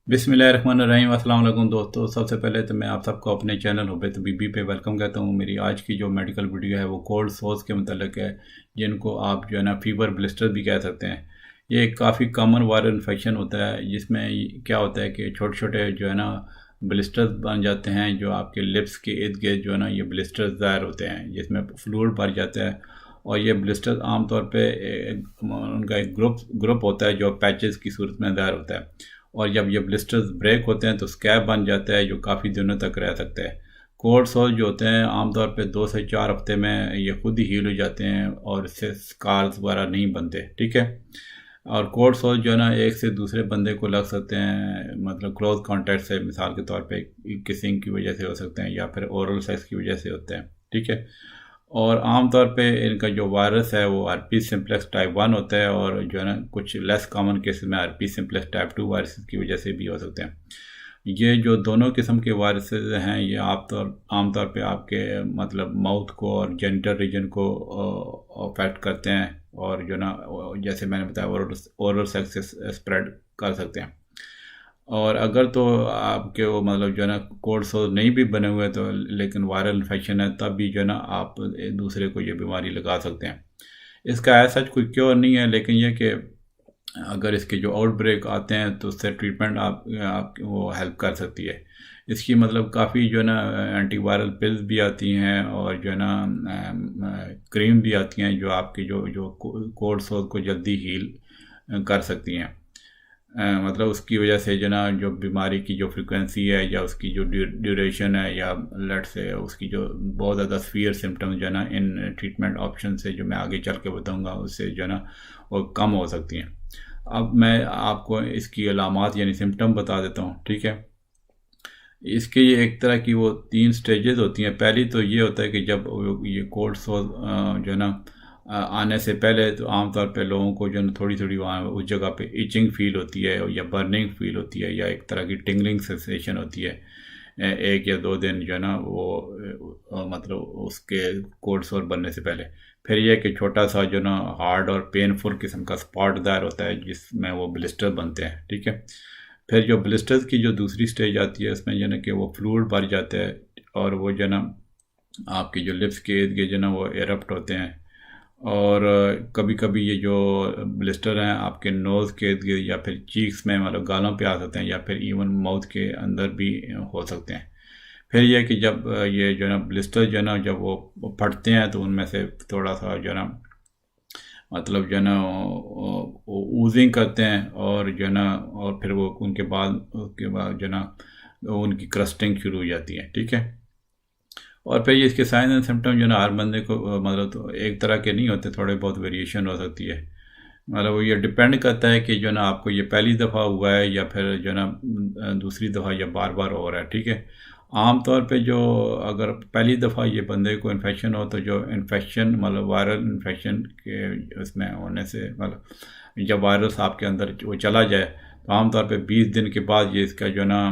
बिस्मिल्लाहिर्रहमानिर्रहीम। अस्सलाम वालेकुम दोस्तों। सबसे पहले तो मैं आप सबको अपने चैनल हुबैत बीबी पे वेलकम कहता हूँ। मेरी आज की जो मेडिकल वीडियो है वो कोल्ड सोर्स के मतलब है, जिनको आप जो है ना फीवर ब्लिस्टर भी कह सकते हैं। ये काफ़ी कॉमन वायरल इन्फेक्शन होता है, जिसमें क्या होता है कि छोटे छोटे जो है ना ब्लिस्टर्स बन जाते हैं, जो आपके लिप्स के इर्द गिर्द जो है ना ये ब्लिस्टर्स ज़ाहिर होते हैं, जिसमें फ्लूइड भर जाता है। और ये ब्लिस्टर्स आमतौर पे उनका एक ग्रुप होता है जो पैचेस की सूरत में ज़ाहिर होता है। और जब ये ब्लिस्टर्स ब्रेक होते हैं तो स्कैब बन जाता है, जो काफ़ी दिनों तक रह सकता है। कोल्ड सोर जो होते हैं आमतौर पे 2 से 4 हफ्ते में ये खुद ही हील हो जाते हैं और इससे स्कार्स वगैरह नहीं बनते। ठीक है। और कोल्ड सोर जो है ना एक से दूसरे बंदे को लग सकते हैं, मतलब क्लोज कांटेक्ट से, मिसाल के तौर पे किसिंग की वजह से हो सकते हैं या फिर ओरल सेक्स की वजह से होते हैं। ठीक है। और आमतौर पे इनका जो वायरस है वो herpes सिम्प्लेक्स टाइप 1 होता है, और जो है ना कुछ लेस कॉमन केसेस में herpes सिम्प्लेक्स टाइप 2 वायरस की वजह से भी हो सकते हैं। ये जो दोनों किस्म के वायरसेस हैं ये आमतौर पे आपके मतलब माउथ को और जेनिटल रीजन को अफेक्ट करते हैं, और जो ना जैसे मैंने बताया ओरल सेक्स से स्प्रेड कर सकते हैं। और अगर तो आपके वो मतलब जो है ना कोल्ड सोर नहीं भी बने हुए तो लेकिन वायरल इन्फेक्शन है, तब भी जो है ना आप एक दूसरे को ये बीमारी लगा सकते हैं। इसका ऐसा कोई क्योर नहीं है, लेकिन ये कि अगर इसके जो आउटब्रेक आते हैं तो उससे ट्रीटमेंट आप वो हेल्प कर सकती है। इसकी मतलब काफ़ी जो है ना एंटीवायरल पिल्स भी आती हैं, और जो है ना क्रीम भी आती हैं जो आपकी जो जो कोल्ड सोर को जल्दी हील कर सकती हैं। मतलब उसकी वजह से जो ना जो बीमारी की जो फ्रिक्वेंसी है या उसकी जो ड्यूरेशन है, या लेट से उसकी जो बहुत ज़्यादा सीवियर सिम्टम्स जो है ना इन ट्रीटमेंट ऑप्शन से जो मैं आगे चल के बताऊंगा उससे जो है ना वो कम हो सकती हैं। अब मैं आपको इसकी अलामात यानी सिम्टम बता देता हूँ। ठीक है। इसके ये एक तरह की वो 3 स्टेजेस होती हैं। पहली तो ये होता है कि जब ये कोल्ड सोर जो है ना आने से पहले तो आमतौर पे लोगों को जो है थोड़ी थोड़ी वहाँ उस जगह पे इचिंग फील होती है, या बर्निंग फील होती है, या एक तरह की टिंगलिंग सेंसेशन होती है। 1 या 2 दिन जो है ना वो मतलब उसके कोल्ड सोर बनने से पहले। फिर यह कि छोटा सा जो ना हार्ड और पेनफुल किस्म का स्पॉट दायर होता है जिसमें वो ब्लिस्टर बनते हैं। ठीक है। फिर जो ब्लिस्टर्स की जो दूसरी स्टेज आती है उसमें जो ना कि वो फ्लूइड भर जाता है, और वो जो ना आपके जो लिप्स के इर्द गिर्द जो ना वो एरप्ट होते हैं। और कभी कभी ये जो ब्लिस्टर हैं आपके नोज़ के इर्द गिर्द या फिर चीक्स में मतलब गालों पे आ सकते हैं, या फिर इवन माउथ के अंदर भी हो सकते हैं। फिर यह कि जब ये जो है ना ब्लिस्टर जो है ना जब वो फटते हैं तो उनमें से थोड़ा सा जो है ना मतलब जो है ना वो ऊजिंग करते हैं, और जो है ना और फिर वो उसके बाद जो है ना उनकी क्रस्टिंग शुरू हो जाती है। ठीक है। और फिर ये इसके साइन एंड सिम्टम जो है ना हर बंदे को मतलब तो एक तरह के नहीं होते, थोड़े बहुत वेरिएशन हो सकती है। मतलब वो ये डिपेंड करता है कि जो है ना आपको ये पहली दफ़ा हुआ है या फिर जो है ना दूसरी दफ़ा या बार बार हो रहा है। ठीक है। आम तौर पे जो अगर पहली दफ़ा ये बंदे को इन्फेक्शन हो तो जो इन्फेक्शन मतलब वायरल इन्फेक्शन के उसमें होने से मतलब जब वायरस आपके अंदर वो चला जाए तो आमतौर पे 20 दिन के बाद ये इसका जो है ना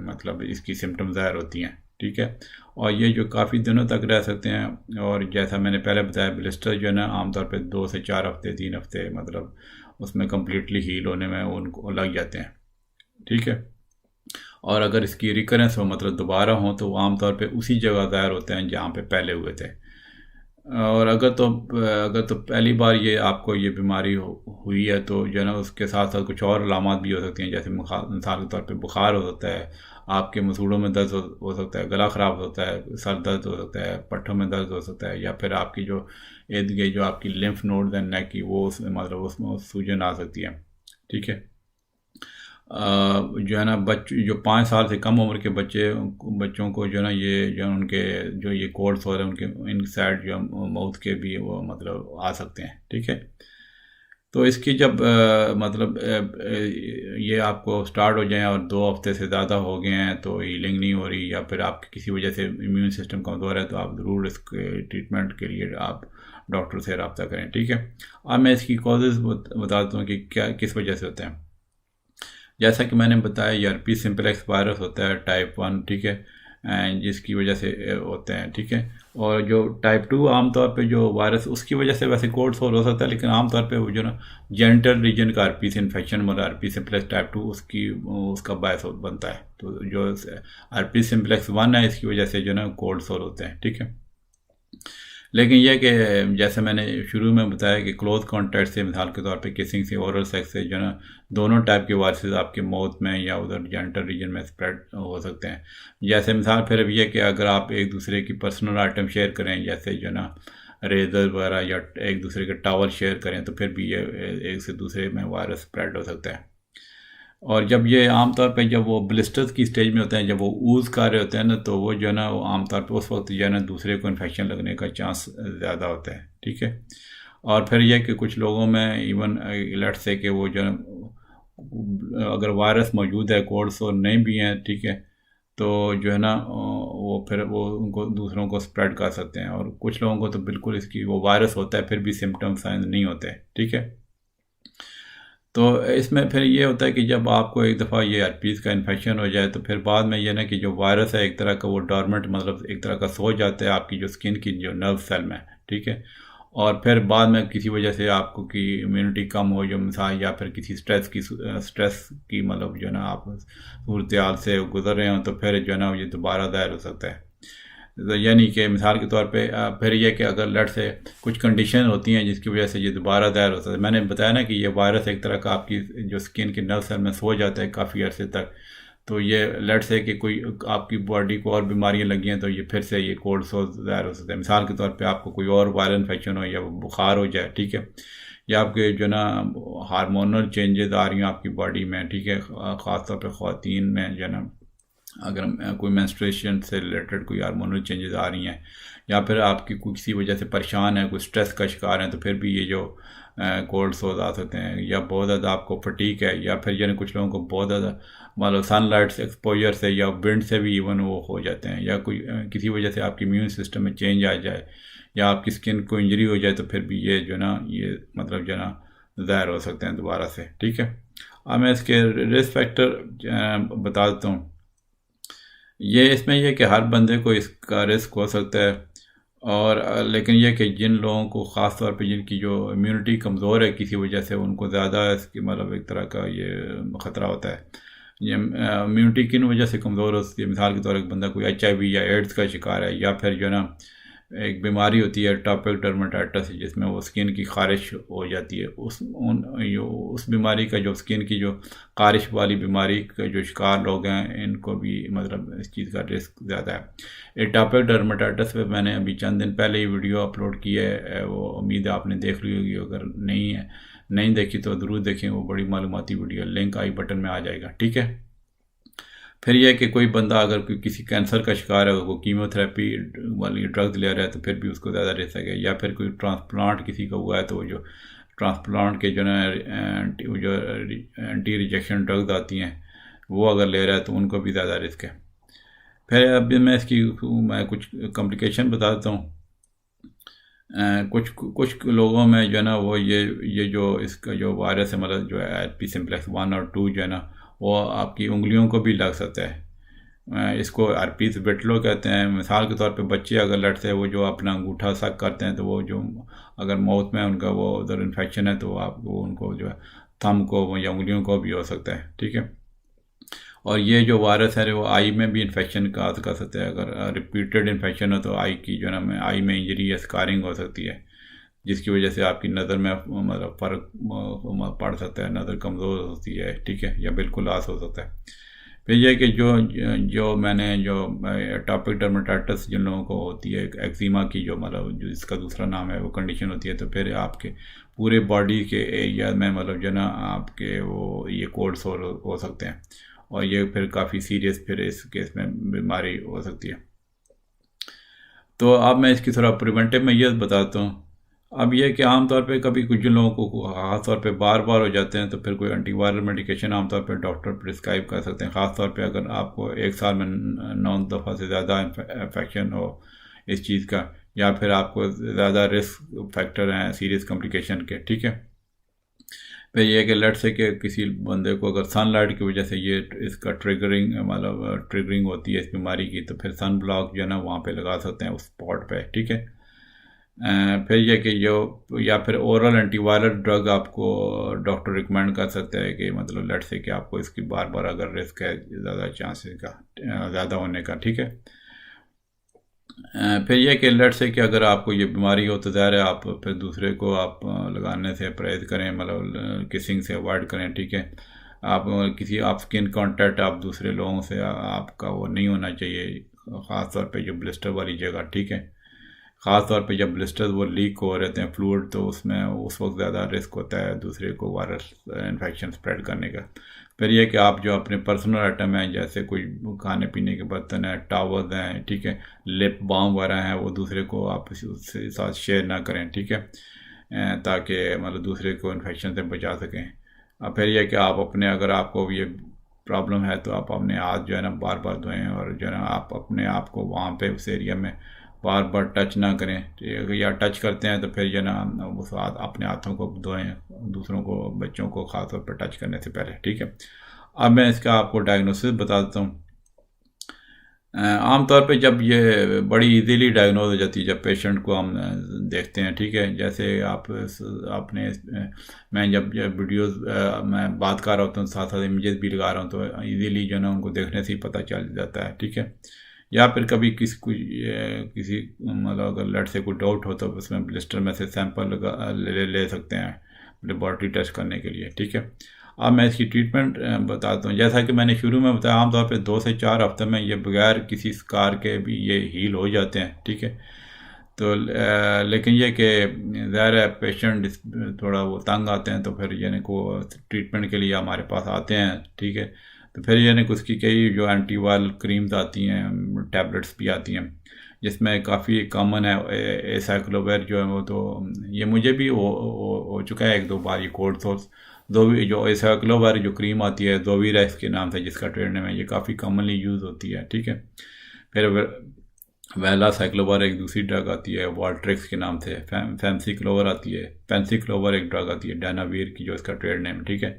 मतलब इसकी सिम्टम ज़ाहिर होती हैं। ठीक है। और ये जो काफ़ी दिनों तक रह सकते हैं, और जैसा मैंने पहले बताया ब्लिस्टर जो है ना आमतौर पे 2 से 4 हफ्ते 3 हफ्ते मतलब उसमें कम्प्लीटली हील होने में उनको लग जाते हैं। ठीक है। और अगर इसकी रिकरेंस हो मतलब दोबारा हो तो वो आमतौर पे उसी जगह ज़ाहिर होते हैं जहाँ पे पहले हुए थे। और अगर तो पहली बार ये आपको ये बीमारी हुई है तो जो है ना उसके साथ साथ कुछ और अलामात भी हो सकती हैं, जैसे मिसाल के तौर पे बुखार हो सकता है, आपके मसूड़ों में दर्द हो सकता है, गला ख़राब होता है, सर दर्द हो सकता है, पट्ठों में दर्द हो सकता है, या फिर आपकी जो इर्द गिर्द जो आपकी लिम्फ नोड्स हैं नेक की वो मतलब उसमें सूजन आ सकती है। ठीक है। जो है ना जो 5 साल से कम उम्र के बच्चों को जो है ना ये जो उनके जो ये कोर्स हो रहे हैं उनके इन साइड जो माउथ के भी वो मतलब आ सकते हैं। ठीक है। तो इसकी जब ये आपको स्टार्ट हो जाए और 2 हफ्ते से ज़्यादा हो गए हैं तो हीलिंग नहीं हो रही, या फिर आपकी किसी वजह से इम्यून सिस्टम कमज़ोर है, तो आप ज़रूर इसके ट्रीटमेंट के लिए आप डॉक्टर से रब्ता करें। ठीक है। अब मैं इसकी कॉजेज़ बता देता हूँ कि क्या किस वजह से होते हैं। जैसा कि मैंने बताया ये herpes सिम्प्लेक्स वायरस होता है टाइप 1। ठीक है। जिसकी वजह से होते हैं, ठीक है। और जो टाइप 2 आमतौर पे जो वायरस उसकी वजह से वैसे कोल्ड सोर हो सकता है, लेकिन आमतौर पे वो जो ना जेनिटल रीजन का आरपी से इन्फेक्शन मतलब आरपी सिम्प्लेक्स टाइप 2 उसका बायस बनता है। तो जो आरपी सिम्प्लेक्स 1 है इसकी वजह से जो ना कोल्ड सोर होते हैं, ठीक है। लेकिन यह कि जैसे मैंने शुरू में बताया कि क्लोज कॉन्टैक्ट से, मिसाल के तौर पे किसिंग से, ओरल सेक्स से जो ना दोनों टाइप के वायरसेस आपके माउथ में या उधर जेनिटल रीजन में स्प्रेड हो सकते हैं। जैसे मिसाल फिर अब यह कि अगर आप एक दूसरे की पर्सनल आइटम शेयर करें, जैसे जो ना रेजर वगैरह, या एक दूसरे के टावल शेयर करें, तो फिर भी ये एक से दूसरे में वायरस स्प्रेड हो सकता है। और जब ये आमतौर पे जब वो ब्लिस्टर्स की स्टेज में होते हैं, जब वो ऊज़ कर रहे होते हैं ना, तो वो जो है ना वो आमतौर पे उस वक्त जो है ना दूसरे को इन्फेक्शन लगने का चांस ज़्यादा होता है, ठीक है। और फिर यह कि कुछ लोगों में इवन लेट्स से कि वो जो अगर वायरस मौजूद है, कोल्ड सोर नहीं भी हैं, ठीक है, तो जो है ना वो फिर वो उनको दूसरों को स्प्रेड कर सकते हैं। और कुछ लोगों को तो बिल्कुल इसकी वो वायरस होता है फिर भी सिम्टम साइंस नहीं होते, ठीक है। तो इसमें फिर ये होता है कि जब आपको एक दफ़ा ये आरपीज़ का इन्फेक्शन हो जाए, तो फिर बाद में ये ना कि जो वायरस है एक तरह का वो डॉर्मेंट मतलब एक तरह का सो जाता है आपकी जो स्किन की जो नर्व सेल में, ठीक है। और फिर बाद में किसी वजह से आपको की इम्यूनिटी कम हो जो मिसाल, या फिर किसी स्ट्रेस की मतलब जो है ना आप सूरत हाल से गुजर रहे हो, तो फिर जो है ना ये दोबारा दायर हो सकता है। तो यानी कि मिसाल के तौर पे फिर यह कि अगर लट से कुछ कंडीशन होती हैं जिसकी वजह से ये दोबारा दायर होता है। मैंने बताया ना कि ये वायरस एक तरह का आपकी जो स्किन की नर्व सेल में सो जाता है काफ़ी अरसे तक। तो ये लट से कि कोई आपकी बॉडी को और बीमारियां लगी हैं, तो ये फिर से ये कोल्ड सोर दायर हो सकता है। मिसाल के तौर पे आपको कोई और वायरल इन्फेक्शन हो या बुखार हो जाए, ठीक है, या आपके जो ना हार्मोनल चेंजेस आ रही हैं आपकी बॉडी में, ठीक है, ख़ासतौर पर ख़वातीन में जो ना अगर कोई मेंस्ट्रुएशन से रिलेटेड कोई हार्मोनल चेंजेस आ रही हैं, या फिर आपकी किसी वजह से परेशान है, कोई स्ट्रेस का शिकार है, तो फिर भी ये जो कोल्ड सोर आ सकते हैं। या बहुत ज़्यादा आपको फटीक है, या फिर यानी कुछ लोगों को बहुत ज़्यादा मतलब सनलाइट से एक्सपोजर से या विंड से भी इवन वो हो जाते हैं, या कोई किसी वजह से आपकी इम्यून सिस्टम में चेंज आ जाए, या आपकी स्किन को इंजरी हो जाए, तो फिर भी ये जो ना ये मतलब जो ना ज़ाहिर हो सकते हैं दोबारा से, ठीक है। अब मैं इसके रिस्क फैक्टर बता देता हूँ। ये इसमें यह कि हर बंदे को इसका रिस्क हो सकता है, और लेकिन यह कि जिन लोगों को ख़ास तौर पे जिनकी जो इम्यूनिटी कमज़ोर है किसी वजह से, उनको ज़्यादा इसकी मतलब एक तरह का ये ख़तरा होता है। ये इम्यूनिटी किन वजह से कमज़ोर होती है, मिसाल के तौर पर एक बंदा कोई HIV या एड्स का शिकार है, या फिर जो ना एक बीमारी होती है एटोपिक डर्मेटाइटिस, जिसमें वो स्किन की ख़ारिश हो जाती है। उस बीमारी का जो स्किन की जो ख़ारिश वाली बीमारी का जो शिकार लोग हैं, इनको भी मतलब इस चीज़ का रिस्क ज़्यादा है। एटोपिक डर्मेटाइटिस पे मैंने अभी चंद दिन पहले ही वीडियो अपलोड की है, वो उम्मीद है आपने देख ली होगी। अगर नहीं देखी तो ज़रूर देखें, वो बड़ी मालूमाती वीडियो, लिंक आई बटन में आ जाएगा, ठीक है। फिर यह कि कोई बंदा अगर कोई किसी कैंसर का शिकार है, वो कीमोथेरेपी वाली ड्रग्स ले रहा है, तो फिर भी उसको ज़्यादा रिस्क है। या फिर कोई ट्रांसप्लांट किसी का हुआ है, तो वो जो ट्रांसप्लांट के जो ना जो एंटी रिजेक्शन ड्रग्स आती हैं वो अगर ले रहा है, तो उनको भी ज़्यादा रिस्क है। फिर अभी मैं कुछ कॉम्प्लिकेशन बता देता हूँ। कुछ लोगों में जो है ना वो ये जो इसका जो वायरस है, मतलब जो है आरपी सिम्प्लेक्स 1 और 2 जो है ना, वो आपकी उंगलियों को भी लग सकता है। इसको आरपीज बेटलो कहते हैं। मिसाल के तौर पे बच्चे अगर लड़ते हैं, वो जो अपना अंगूठा सक करते हैं, तो वो जो अगर माउथ में उनका वो उधर इन्फेक्शन है, तो आपको उनको जो है थंब को या उंगलियों को भी हो सकता है, ठीक है। और ये जो वायरस है वो आई में भी इन्फेक्शन का कर सकते हैं। अगर रिपीटेड इन्फेक्शन हो, तो आई की जो ना आई में इंजरी या स्कारिंग हो सकती है, जिसकी वजह से आपकी नज़र में मतलब फ़र्क पड़ सकता है, नज़र कमज़ोर होती है, ठीक है, या बिल्कुल लॉस हो सकता है। फिर यह कि जो मैंने जो एटोपिक डर्मेटाइटिस जिन लोगों को होती है, एक्जिमा की जो मतलब जो इसका दूसरा नाम है, वो कंडीशन होती है, तो फिर आपके पूरे बॉडी के एरिया में मतलब जो ना आपके वो ये कोल्ड सोर हो सकते हैं, और ये फिर काफ़ी सीरियस फिर इस केस में बीमारी हो सकती है। तो अब मैं इसकी थोड़ा प्रिवेंटिव मेजर्स बताता हूँ। अब यह कि आमतौर पे कभी कुछ जिन लोगों को ख़ास तौर पे बार बार हो जाते हैं, तो फिर कोई एंटीवायरल मेडिकेशन आमतौर पे डॉक्टर प्रिस्क्राइब कर सकते हैं। ख़ास तौर पे अगर आपको एक साल में 9 दफ़ा से ज़्यादा इन्फेक्शन हो इस चीज़ का, या फिर आपको ज़्यादा रिस्क फैक्टर हैं सीरियस कॉम्प्लिकेशन के, ठीक है। फिर ये है कि लेट से कि किसी बंदे को अगर सनलाइट की वजह से ये इसका ट्रिगरिंग मतलब ट्रिगरिंग होती है इस बीमारी की, तो फिर सन ब्लॉक जो है ना वहाँ पे लगा सकते हैं उस स्पॉट पे, ठीक है। फिर ये कि जो या फिर ओरल एंटीवायरल ड्रग आपको डॉक्टर रिकमेंड कर सकते हैं कि मतलब लेट से कि आपको इसकी बार बार अगर रिस्क है ज़्यादा चांसेस का ज़्यादा होने का, ठीक है। फिर यह कि लेट से कि अगर आपको ये बीमारी हो तो ज़ाहिर है आप फिर दूसरे को आप लगाने से परहेज़ करें, मतलब किसिंग से अवॉइड करें, ठीक है। आप किसी आप स्किन कांटेक्ट आप दूसरे लोगों से आपका वो नहीं होना चाहिए, ख़ास तौर पे जो ब्लिस्टर वाली जगह, ठीक है। ख़ास तौर पे जब ब्लिस्टर्स वो लीक हो रहे हैं फ्लूइड, तो उसमें उस वक्त ज़्यादा रिस्क होता है दूसरे को वायरस इन्फेक्शन स्प्रेड करने का। फिर यह कि आप जो अपने पर्सनल आइटम हैं जैसे कोई खाने पीने के बर्तन हैं, टावल्स हैं, ठीक है, लिप बाम वगैरह हैं, वो दूसरे को आप उसके साथ शेयर ना करें, ठीक है, ताकि मतलब दूसरे को इन्फेक्शन से बचा सकें। अब फिर यह कि आप अपने अगर आपको ये प्रॉब्लम है तो आप अपने हाथ जो है ना बार बार धोएं, और जो है ना आप अपने आप को वहाँ पे उस एरिया में बार बार टच ना करें, ठीक है। या टच करते हैं तो फिर जो ना उस हाथ अपने हाथों को धोएं दूसरों को, बच्चों को ख़ास तौर पर टच करने से पहले, ठीक है। अब मैं इसका आपको डायग्नोसिस बता देता हूँ। आमतौर पे जब ये बड़ी इजीली डायग्नोज हो जाती है जब पेशेंट को हम देखते हैं, ठीक है। जैसे आपने मैं जब वीडियोस मैं बात कर रहा होता हूँ साथ साथ इमेजेस भी लगा रहा हूँ, तो इजीली जो है ना उनको देखने से ही पता चल जाता है, ठीक है। या फिर कभी किसी मतलब अगर लेट से कोई डाउट हो तो उसमें ब्लिस्टर में से सैंपल ले सकते हैं लेबॉर्ट्री टेस्ट करने के लिए, ठीक है। अब मैं इसकी ट्रीटमेंट बताता हूँ। जैसा कि मैंने शुरू में बताया, आमतौर पे 2 से 4 हफ्ते में ये बगैर किसी स्कार के भी ये हील हो जाते हैं, ठीक है। तो लेकिन ये कि ज़ाहिर है पेशेंट थोड़ा वो तंग आते हैं, तो फिर यानी को ट्रीटमेंट के लिए हमारे पास आते हैं, ठीक है। तो फिर यानी कि उसकी कई जो एंटीवायरल क्रीम्स आती हैं, टैबलेट्स भी आती हैं, जिसमें काफ़ी कॉमन है एसाइक्लोविर जो है वो, तो ये मुझे भी हो चुका है 1-2 बार ये कोल्ड सोर्स। दोवी जो एसाइक्लोविर जो क्रीम आती है दोवीरेक्स के नाम से जिसका ट्रेड नेम है, ये काफ़ी कॉमनली यूज़ होती है, ठीक है। फिर वेला साइक्लोवर एक दूसरी ड्रग आती है वॉल्ट्रिक्स के नाम से, फैंसी क्लोवर आती है, फैंसी क्लोवर एक ड्रग आती है डानावीर की जो इसका ट्रेड नेम, ठीक है,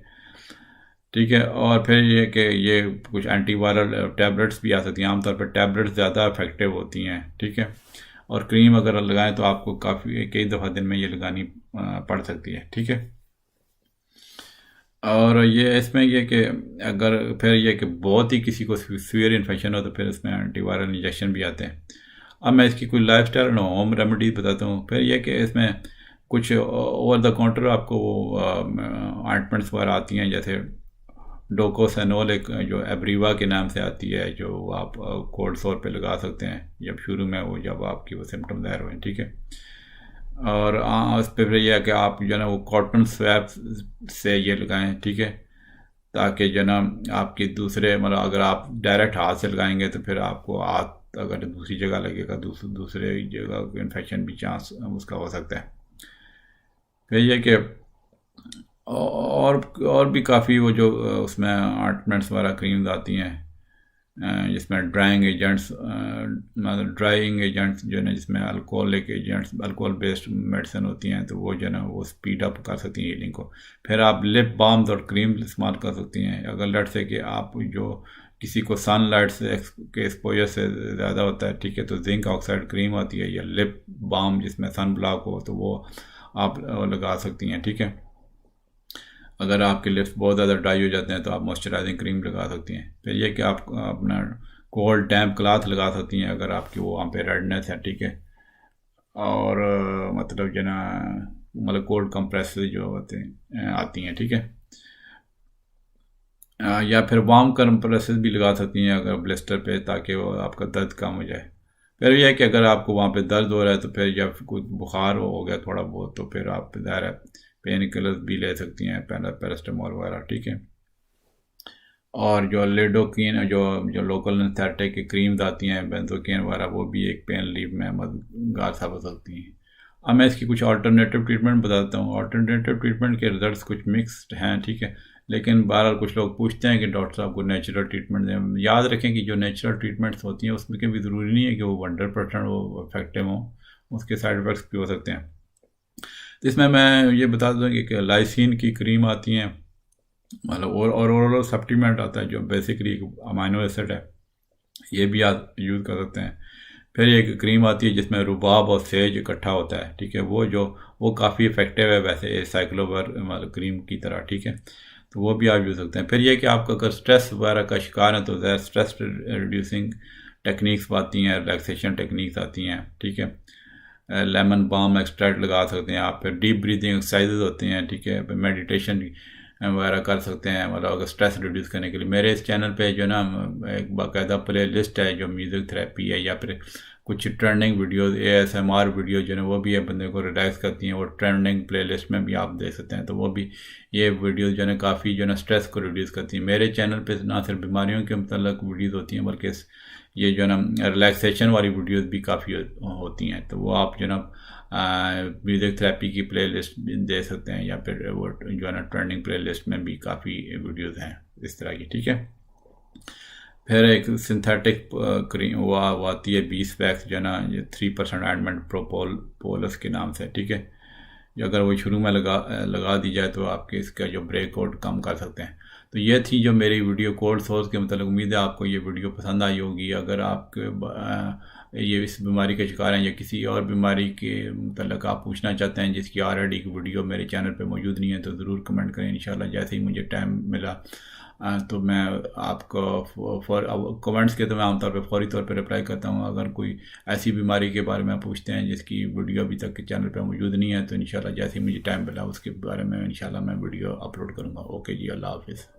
ठीक है। और फिर ये कि ये कुछ एंटीवायरल टैबलेट्स भी आ सकती हैं। आमतौर पर टैबलेट्स ज़्यादा इफेक्टिव होती हैं, ठीक है। और क्रीम अगर लगाएं तो आपको काफ़ी कई दफ़ा दिन में ये लगानी पड़ सकती है, ठीक है। और ये इसमें ये कि अगर फिर ये कि बहुत ही किसी को सीवियर इन्फेक्शन हो तो फिर इसमें एंटीवायरल इंजेक्शन भी आते हैं। अब मैं इसकी कोई लाइफस्टाइल और होम रेमेडीज बताता हूँ। फिर ये कि इसमें कुछ ओवर द काउंटर आपको ऑइंटमेंट्स वगैरह आती हैं, जैसे डोकोसेनोल एक जो एब्रीवा के नाम से आती है, जो आप कोल्ड सोर पे लगा सकते हैं जब शुरू में वो जब आपकी वो सिम्टम ज़ाहिर हुए, ठीक है। और उस पर फिर यह है कि आप जो है ना वो कॉटन स्वैप से ये लगाएं, ठीक है, ताकि जो ना आपके दूसरे मतलब अगर आप डायरेक्ट हाथ से लगाएंगे तो फिर आपको हाथ अगर दूसरी जगह लगेगा दूसरे जगह इन्फेक्शन भी चांस उसका हो सकता है। फिर यह कि और भी काफ़ी वो जो उसमें ऑइंटमेंट्स वगैरह क्रीम्स आती हैं, जिसमें ड्राइंग एजेंट्स मतलब ड्राइंग एजेंट्स जो है ना जिसमें alcoholic agents alcohol based medicine होती हैं, तो वो जो है ना वो स्पीड अप कर सकती हैं हीलिंग को। फिर आप लिप बाम्स और क्रीम इस्तेमाल कर सकती हैं। अगर लट से कि आप जो किसी को सनलाइट से के एक्सपोजर से ज़्यादा होता है, ठीक है, तो जिंक ऑक्साइड क्रीम आती है या लिप बाम जिसमें सन ब्लॉक हो तो वो आप लगा सकती हैं, ठीक है। अगर आपके लिप्स बहुत ज़्यादा ड्राई हो जाते हैं तो आप मॉइस्चराइजिंग क्रीम लगा सकती हैं। फिर ये कि आप अपना कोल्ड डैम्प क्लॉथ लगा सकती हैं अगर आपकी वो वहाँ पे रेडनेस है, ठीक है। और मतलब जो ना मतलब कोल्ड कंप्रेस जो होते हैं आती हैं, ठीक है। या फिर वार्म कंप्रेसेस भी लगा सकती हैं अगर ब्लिस्टर पे, ताकि वो आपका दर्द कम हो जाए। फिर यह है कि अगर आपको वहाँ पे दर्द हो रहा है तो फिर जब कुछ बुखार हो गया थोड़ा बहुत तो फिर आप ज़ाहिर है पेन किलर्स भी ले सकती हैं, पैरास्टामोल वगैरह, ठीक है। और जो लिडोकिन जो लोकल एनेस्थेटिक की क्रीम्स आती हैं बेंजोकिन वगैरह, वो भी एक पेन रिलीफ में मददगार साबित हो सकती हैं। अब मैं इसकी कुछ अल्टरनेटिव ट्रीटमेंट बताता हूँ। अल्टरनेटिव ट्रीटमेंट के रिजल्ट्स कुछ मिक्स्ड हैं, ठीक है, लेकिन बहरहाल कुछ लोग पूछते हैं कि डॉक्टर साहब को नेचुरल ट्रीटमेंट दें। याद रखें कि जो नेचुरल ट्रीटमेंट्स होती हैं उसमें भी ज़रूरी नहीं है कि वो 100% वो इफेक्टिव हों, उसके साइड इफ़ेक्ट्स भी हो सकते हैं। तो इसमें मैं ये बता दूँ कि लाइसिन की क्रीम आती हैं, मतलब और ओरल सप्लीमेंट आता है जो बेसिकली अमाइनो एसिड है, ये भी आप यूज़ कर सकते हैं। फिर एक क्रीम आती है जिसमें रुबाब और सेज इकट्ठा होता है, ठीक है, वो काफ़ी इफ़ेक्टिव है वैसे साइक्लोवर मतलब क्रीम की तरह, ठीक है, तो वो भी आप यूज़ सकते हैं। फिर ये कि आपका अगर स्ट्रेस वगैरह का शिकार है तो स्ट्रेस रिड्यूसिंग टेक्निक्स आती हैं, रिलैक्सेशन टेक्निक्स आती हैं, ठीक है, लेमन बाम एक्सट्रैक्ट लगा सकते हैं आप। फिर डीप ब्रीदिंग एक्सरसाइजेज होती हैं, ठीक है, मेडिटेशन वगैरह कर सकते हैं, मतलब अगर स्ट्रेस रिड्यूस करने के लिए। मेरे इस चैनल पे जो ना एक बाकायदा प्ले लिस्ट है जो म्यूज़िक थेरेपी है, या फिर कुछ ट्रेंडिंग वीडियोस, ASMR वीडियो जो है वो भी है, बंदे को रिलैक्स करती हैं, वो ट्रेंडिंग प्लेलिस्ट में भी आप देख सकते हैं। तो वो भी ये वीडियोस जो है काफ़ी जो है स्ट्रेस को रिड्यूस करती हैं। मेरे चैनल पे ना सिर्फ बीमारियों के मतलब वीडियोस होती हैं, बल्कि ये जो है ना रिलैक्सेशन वाली वीडियोस भी काफ़ी होती हैं। तो वो आप जो है ना म्यूज़िक थेरेपी की प्लेलिस्ट दे सकते हैं, या फिर वो जो है ना ट्रेंडिंग प्लेलिस्ट में भी काफ़ी वीडियोस हैं इस तरह की, ठीक है। फिर एक सिंथेटिक क्रीम वो आती है 20 पैक्स जो है ना, ये 3% एडमेंट प्रोपोलस के नाम से, ठीक है, जो अगर वो शुरू में लगा दी जाए तो आपके इसका जो ब्रेकआउट कम कर सकते हैं। तो ये थी जो मेरी वीडियो कोल्ड सोर्स के मतलब। उम्मीद है आपको ये वीडियो पसंद आई होगी। अगर आपके ये इस बीमारी के शिकार हैं या किसी और बीमारी के मतलब आप पूछना चाहते हैं जिसकी ऑलरेडी एक वीडियो मेरे चैनल पे मौजूद नहीं है, तो ज़रूर कमेंट करें। इंशाल्लाह जैसे ही मुझे टाइम मिला तो मैं आपको कमेंट्स के तो मैं आमतौर पे फौरी तौर पे रिप्लाई करता हूँ। अगर कोई ऐसी बीमारी के बारे में पूछते हैं जिसकी वीडियो अभी तक के चैनल पे मौजूद नहीं है, तो इंशाल्लाह जैसे ही मुझे टाइम मिला उसके बारे में इंशाल्लाह मैं वीडियो अपलोड करूँगा। ओके जी, अल्लाह हाफिज़।